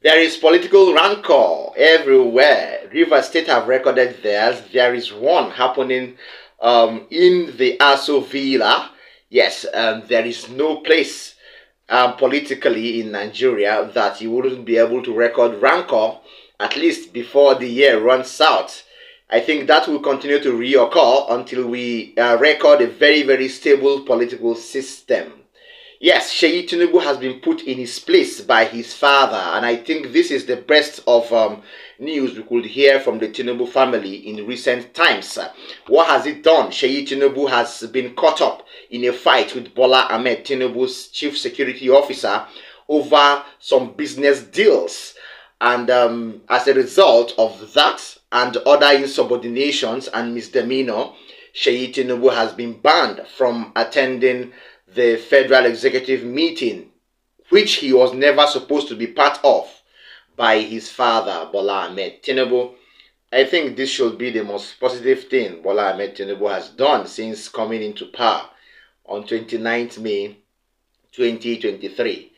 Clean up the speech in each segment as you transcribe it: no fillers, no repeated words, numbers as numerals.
There is political rancor everywhere. River State have recorded theirs. There is one happening in the Aso Villa. Yes, there is no place politically in Nigeria that you wouldn't be able to record rancor, at least before the year runs out. I think that will continue to reoccur until we record a very, very stable political system. Yes, Seyi Tinubu has been put in his place by his father, and I think this is the best of news we could hear from the Tinubu family in recent times. What has it done? Seyi Tinubu has been caught up in a fight with Bola Ahmed Tinubu's chief security officer over some business deals. And as a result of that and other insubordinations and misdemeanor, Seyi Tinubu has been banned from attending the federal executive meeting, which he was never supposed to be part of, by his father, Bola Ahmed Tinubu. I think this should be the most positive thing Bola Ahmed Tinubu has done since coming into power on 29th May 2023.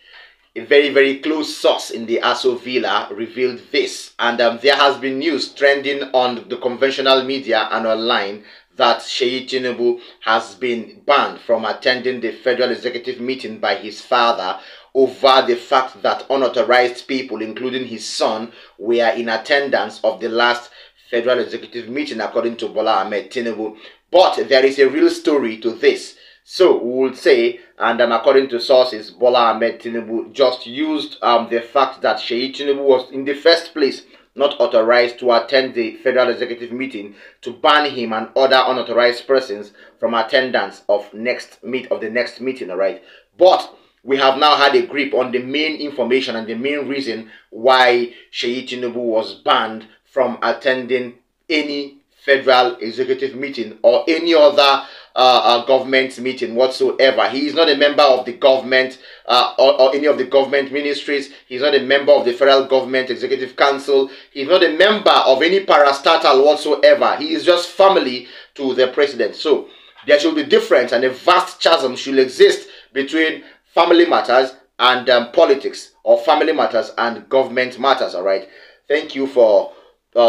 A very, very close source in the Aso Villa revealed this, and there has been news trending on the conventional media and online that Seyi Tinubu has been banned from attending the federal executive meeting by his father over the fact that unauthorized people, including his son, were in attendance of the last federal executive meeting, according to Bola Ahmed Tinubu. But there is a real story to this. So we would say, and according to sources, Bola Ahmed Tinubu just used the fact that Seyi Tinubu was in the first place not authorized to attend the federal executive meeting to ban him and other unauthorized persons from attendance of the next meeting, all right? But we have now had a grip on the main information and the main reason why Seyi Tinubu was banned from attending any federal executive meeting or any other government meeting whatsoever. He is not a member of the government or any of the government ministries. He's not a member of the federal government executive council. He's not a member of any parastatal whatsoever. He is just family to the president. So there should be difference, and a vast chasm should exist between family matters and politics, or family matters and government matters. All right. Thank you for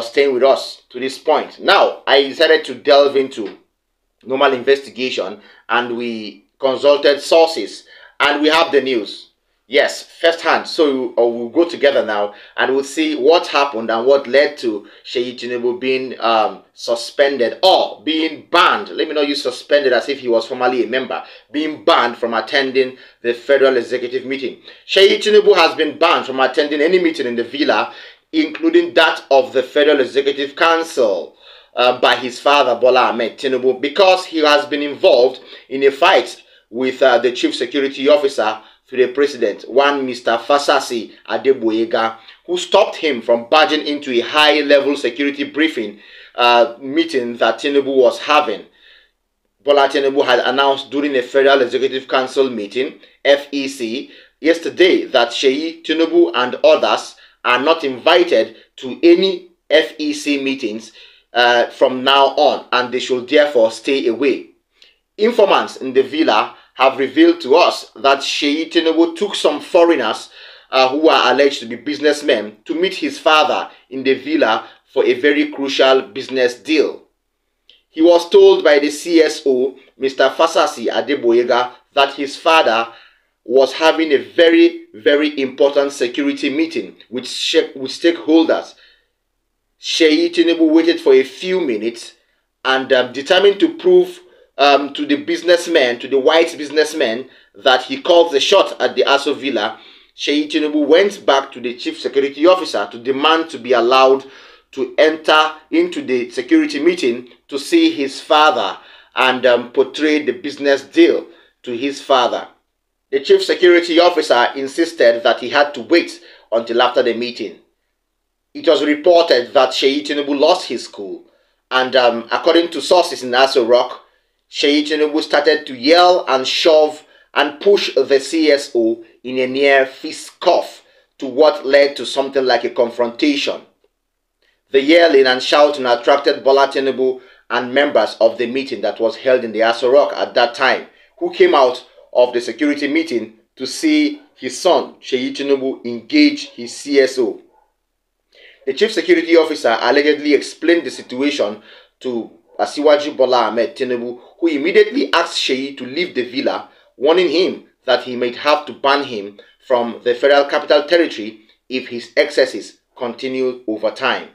staying with us to this point. Now, I decided to delve into normal investigation, and we consulted sources, and we have the news. Yes, firsthand. So we'll go together now and we'll see what happened and what led to Seyi Tinubu being suspended or being banned. Let me not use suspended as if he was formerly a member. Being banned from attending the federal executive meeting. Seyi Tinubu has been banned from attending any meeting in the villa, including that of the Federal Executive Council, by his father, Bola Ahmed Tinubu, because he has been involved in a fight with the chief security officer to the president, one Mr. Fasasi Adeboyega, who stopped him from barging into a high-level security briefing meeting that Tinubu was having. Bola Tinubu had announced during a Federal Executive Council meeting, FEC, yesterday that Seyi Tinubu and others are not invited to any FEC meetings from now on, and they should therefore stay away. Informants in the villa have revealed to us that Seyi Tinubu took some foreigners who are alleged to be businessmen to meet his father in the villa for a very crucial business deal. He was told by the CSO, Mr. Fasasi Adeboyega, that his father was having a very, very important security meeting with stakeholders. Seyi Tinubu waited for a few minutes and determined to prove to the businessmen, to the white businessmen, that he called the shot at the Aso Villa. Seyi Tinubu went back to the chief security officer to demand to be allowed to enter into the security meeting to see his father and portray the business deal to his father. The chief security officer insisted that he had to wait until after the meeting. It was reported that Seyi Tinubu lost his cool, and according to sources in Aso Rock, Seyi Tinubu started to yell and shove and push the CSO in a near fist cuff, to what led to something like a confrontation. The yelling and shouting attracted Bola Tinubu and members of the meeting that was held in the Aso Rock at that time, who came out of the security meeting to see his son, Seyi Tinubu, engage his CSO. The chief security officer allegedly explained the situation to Asiwaju Bola Ahmed Tinubu, who immediately asked Seyi to leave the villa, warning him that he might have to ban him from the Federal Capital Territory if his excesses continue over time.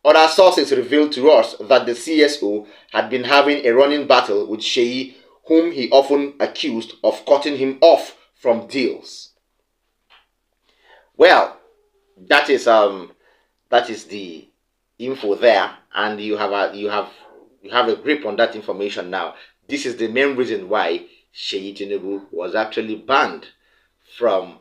Other sources revealed to us that the CSO had been having a running battle with Seyi, whom he often accused of cutting him off from deals. Well, that is the info there, and you have a grip on that information now. This is the main reason why Seyi Tinubu was actually banned from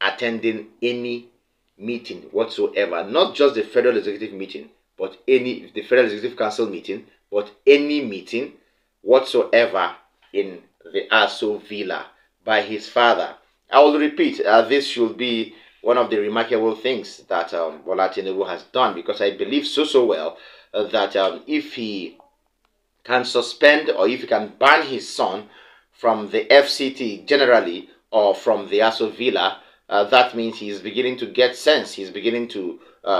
attending any meeting whatsoever, not just the Federal Executive meeting, but the Federal Executive Council meeting, but any meeting whatsoever in the Aso Villa by his father. I will repeat, this should be one of the remarkable things that Bola Tinubu has done, because I believe so well that if he can suspend or if he can ban his son from the FCT generally or from the Aso Villa, that means he's beginning to get sense. He's beginning to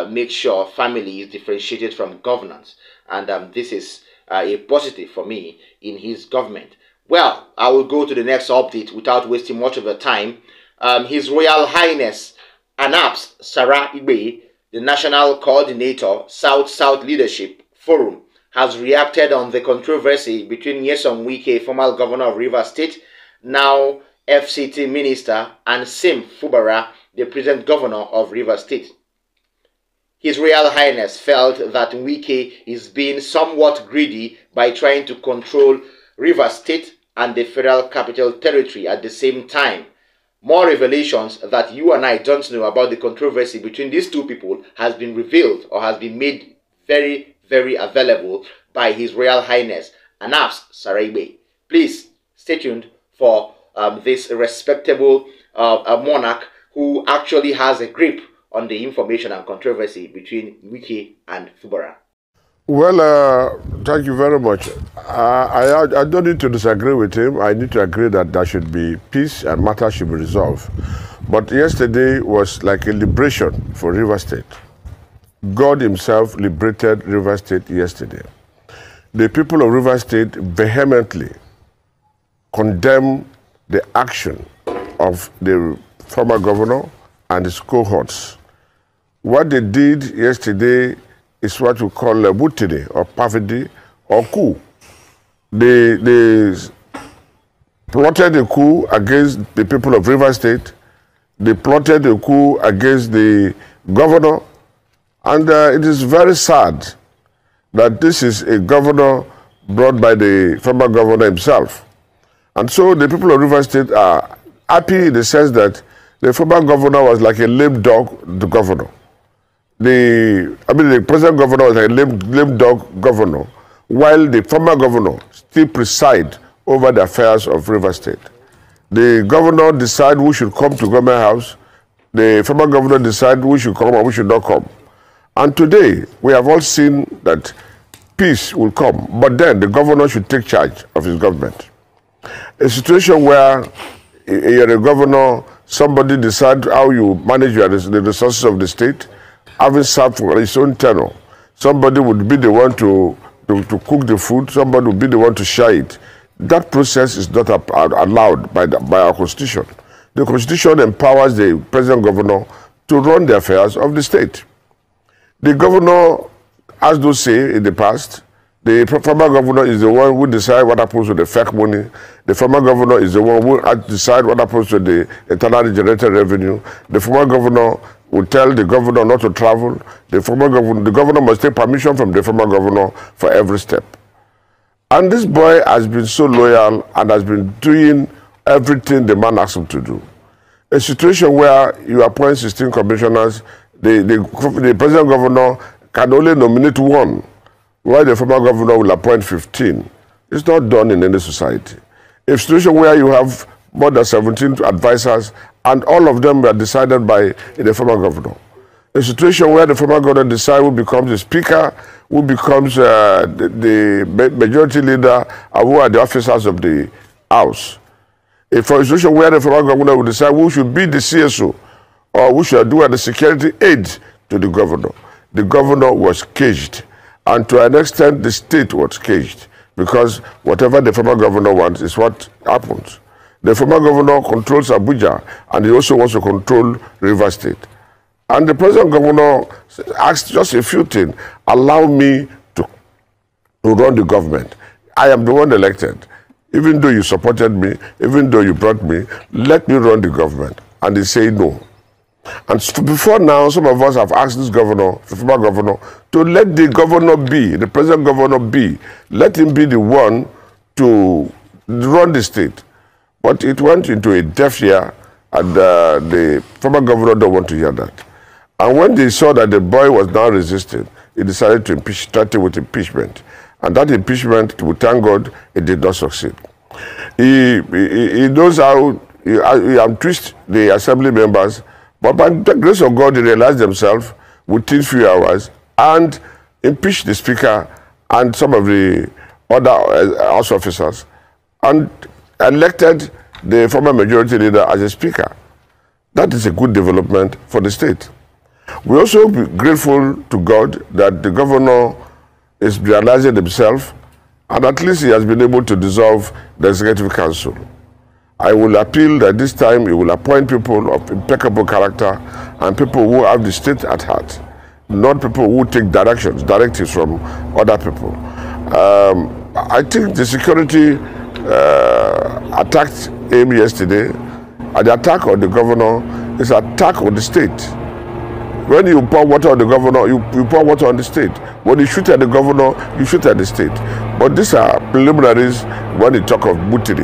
make sure family is differentiated from governance. And this is a positive for me in his government. Well, I will go to the next update without wasting much of your time. His Royal Highness Anabs Sara-Igbe, the National Coordinator, South-South Leadership Forum, has reacted on the controversy between Nyesom Wike, former governor of Rivers State, now FCT Minister, and Sim Fubara, the present governor of Rivers State. His Royal Highness felt that Wike is being somewhat greedy by trying to control Rivers State and the Federal Capital Territory at the same time. More revelations that you and I don't know about the controversy between these two people has been revealed or has been made very, very available by His Royal Highness Anabs Sara-Igbe. Please stay tuned for this respectable monarch who actually has a grip on the information and controversy between Wike and Fubara. Well, thank you very much. I don't need to disagree with him. I need to agree that there should be peace and matters should be resolved. But yesterday was like a liberation for Rivers State. God himself liberated Rivers State yesterday. The people of Rivers State vehemently condemn the action of the former governor and his cohorts. What they did yesterday is what we call a mutiny or perfidy or coup. They plotted a coup against the people of Rivers State. They plotted a coup against the governor. And it is very sad that this is a governor brought by the former governor himself. And so the people of Rivers State are happy in the sense that the former governor was like a lame dog, the governor. The present governor was like a lame dog governor, while the former governor still preside over the affairs of Rivers State. The governor decide who should come to government house. The former governor decide who should come and who should not come. And today, we have all seen that peace will come, but then the governor should take charge of his government. A situation where you're a governor, somebody decides how you manage the resources of the state, having served for his own tenure. Somebody would be the one to cook the food, somebody would be the one to share it. That process is not allowed by our constitution. The constitution empowers the present governor to run the affairs of the state. The governor has no say in the past. The former governor is the one who decides what happens to the fake money. The former governor is the one who decides what happens to the internally generated revenue. The former governor will tell the governor not to travel. The governor must take permission from the former governor for every step. And this boy has been so loyal and has been doing everything the man asks him to do. A situation where you appoint 16 commissioners, the present governor can only nominate one, while the former governor will appoint 15. It's not done in any society. A situation where you have more than 17 advisors and all of them were decided by the former governor. A situation where the former governor decides who becomes the speaker, who becomes the majority leader, and who are the officers of the house. a situation where the former governor would decide who should be the CSO or who should do the security aid to the governor. The governor was caged, and to an extent the state was caged, because whatever the former governor wants is what happens. The former governor controls Abuja, and he also wants to control Rivers State. And the present governor asked just a few things. Allow me to run the government. I am the one elected. Even though you supported me, even though you brought me, let me run the government. And they say no. And before now, some of us have asked this governor, the former governor, to let the governor be, the present governor be. Let him be the one to run the state. But it went into a deaf ear, and the former governor don't want to hear that. And when they saw that the boy was now resisting, he decided to impeach, started with impeachment. And that impeachment, we thank God, it did not succeed. He knows how he twist the assembly members, but by the grace of God, they realized themselves within a few hours and impeached the speaker and some of the other house officers and elected the former majority leader as a speaker. That is a good development for the state. We also be grateful to God that the governor is realizing himself, and at least he has been able to dissolve the executive council. I will appeal that this time he will appoint people of impeccable character and people who have the state at heart, not people who take directives from other people. I think the security attacked him yesterday, and the attack on the governor is an attack on the state. When you pour water on the governor, you pour water on the state. When you shoot at the governor, you shoot at the state. But these are preliminaries when you talk of mutiny.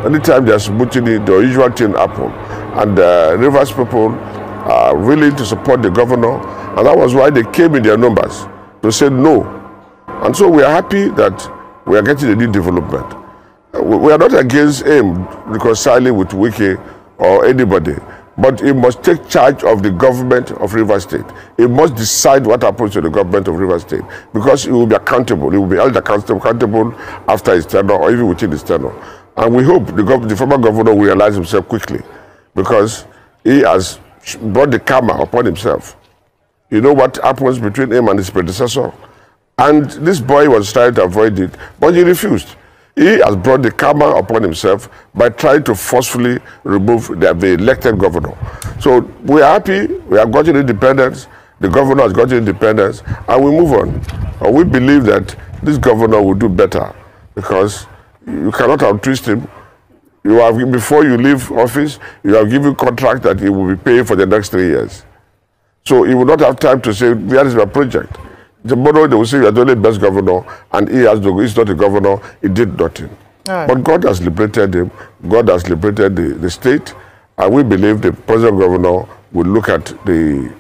Anytime there's mutiny, the usual thing happens. And Rivers people are willing to support the governor, and that was why they came in their numbers to say no. And so we are happy that we are getting a new development. We are not against him reconciling with Wike or anybody, but he must take charge of the government of Rivers State. He must decide what happens to the government of Rivers State, because he will be accountable. He will be held accountable after his tenure or even within his tenure. And we hope the former governor will realize himself quickly, because he has brought the karma upon himself. You know what happens between him and his predecessor? And this boy was trying to avoid it, but he refused. He has brought the karma upon himself by trying to forcefully remove the elected governor. So we are happy, we have gotten independence, the governor has gotten independence, and we move on. And we believe that this governor will do better, because you cannot out-twist him. You have, before you leave office, you have given contract that he will be paying for the next 3 years. So he will not have time to say, where is my project? Tomorrow they will say you are the only best governor, and he's not a governor, he did nothing. Right. But God has liberated him, God has liberated the state, and we believe the present governor will look at the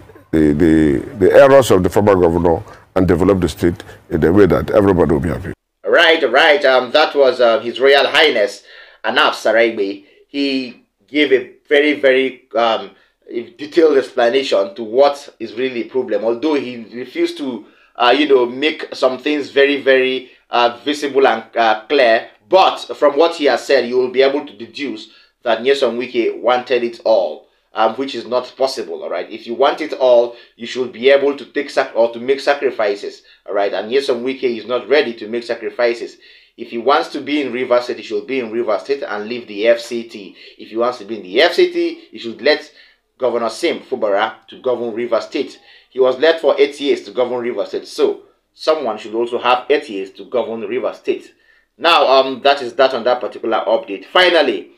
errors of the former governor and develop the state in a way that everybody will be happy. Right. That was His Royal Highness Anabs Sara-Igbe. He gave a very, very detailed explanation to what is really the problem, although he refused to make some things very, very visible and clear. But from what he has said, you will be able to deduce that Nyesom Wike wanted it all, which is not possible. All right, if you want it all, you should be able to take to make sacrifices. All right, and Nyesom Wike is not ready to make sacrifices. If he wants to be in Rivers State, he should be in Rivers State and leave the FCT. If he wants to be in the FCT, he should let Governor Sim Fubara to govern Rivers State. He was led for 8 years to govern Rivers State, so someone should also have 8 years to govern Rivers State. Now, that is that on that particular update. Finally,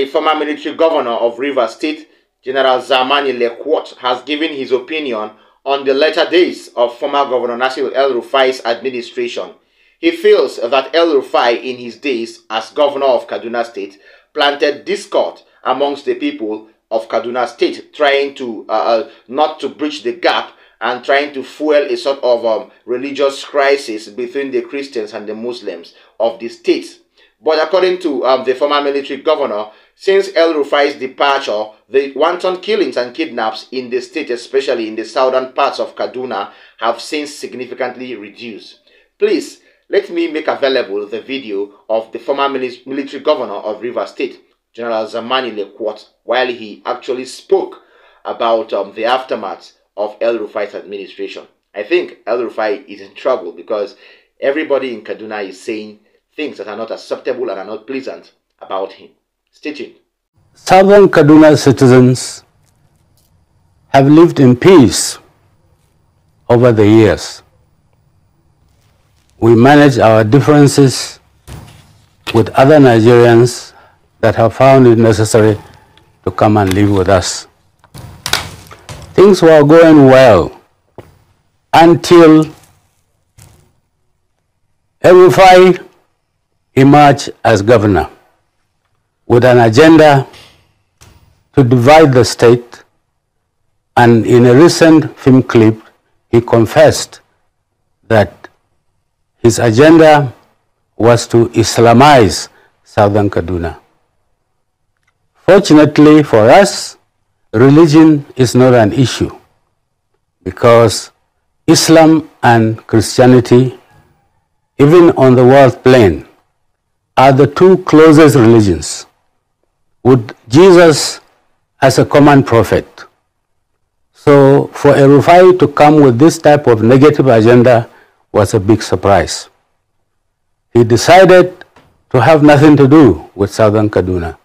former military governor of Rivers State, General Zamani Lekwot, has given his opinion on the latter days of former Governor Nasir El-Rufai's administration. He feels that El-Rufai, in his days as governor of Kaduna State, planted discord amongst the people of Kaduna State, trying to not to breach the gap and trying to fuel a sort of religious crisis between the Christians and the Muslims of the state. But according to the former military governor, since El-Rufai's departure, the wanton killings and kidnaps in the state, especially in the southern parts of Kaduna, have since significantly reduced. Please, let me make available the video of the former military governor of Rivers State General Zamani Lekwot, while he actually spoke about the aftermath of El Rufai's administration. I think El Rufai is in trouble because everybody in Kaduna is saying things that are not acceptable and are not pleasant about him. Stay tuned. Southern Kaduna citizens have lived in peace over the years. We manage our differences with other Nigerians that have found it necessary to come and live with us. Things were going well until El Rufai emerged as governor with an agenda to divide the state, and in a recent film clip, he confessed that his agenda was to Islamize Southern Kaduna. Fortunately for us, religion is not an issue because Islam and Christianity, even on the world plane, are the two closest religions, with Jesus as a common prophet. So for El Rufai to come with this type of negative agenda was a big surprise. He decided to have nothing to do with Southern Kaduna.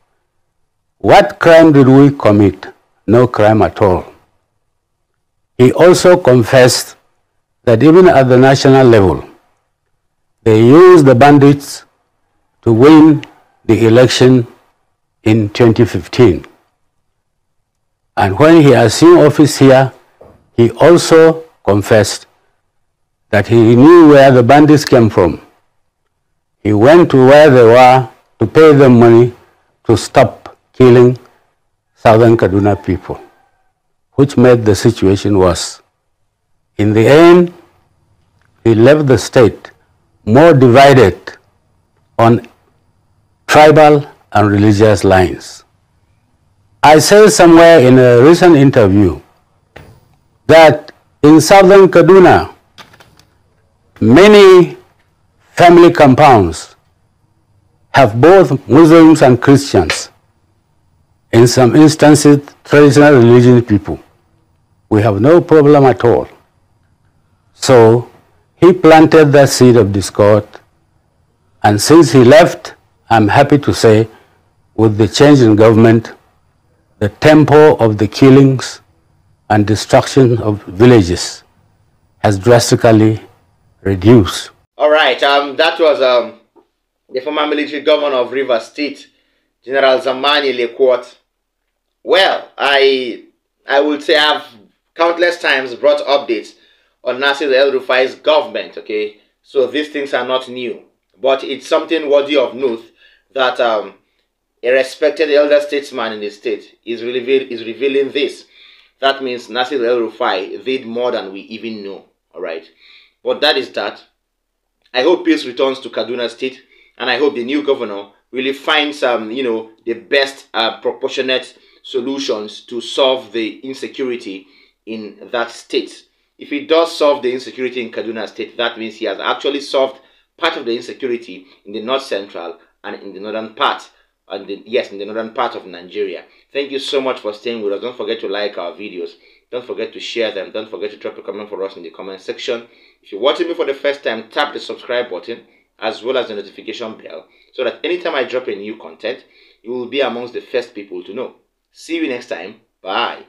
What crime did we commit? No crime at all. He also confessed that even at the national level, they used the bandits to win the election in 2015. And when he assumed office here, he also confessed that he knew where the bandits came from. He went to where they were to pay them money to stop killing Southern Kaduna people, which made the situation worse. In the end, he left the state more divided on tribal and religious lines. I said somewhere in a recent interview that in Southern Kaduna, many family compounds have both Muslims and Christians. In some instances, traditional religious people. We have no problem at all. So he planted that seed of discord, and since he left, I'm happy to say, with the change in government, the tempo of the killings and destruction of villages has drastically reduced. All right, that was the former military governor of Rivers State, General Zamani Lekwot. Well, I would say I've countless times brought updates on Nasir El Rufai's government, okay? So these things are not new. But it's something worthy of note that a respected elder statesman in the state is revealing this. That means Nasir El Rufai did more than we even know, all right? But that is that. I hope peace returns to Kaduna State, and I hope the new governor really finds the best proportionate solutions to solve the insecurity in that state. If he does solve the insecurity in Kaduna State, that means he has actually solved part of the insecurity in the north central and in the northern part, in the northern part of Nigeria. Thank you so much for staying with us. Don't forget to like our videos. Don't forget to share them. Don't forget to drop a comment for us in the comment section. If you're watching me for the first time, tap the subscribe button as well as the notification bell so that anytime I drop a new content, you will be amongst the first people to know. See you next time. Bye.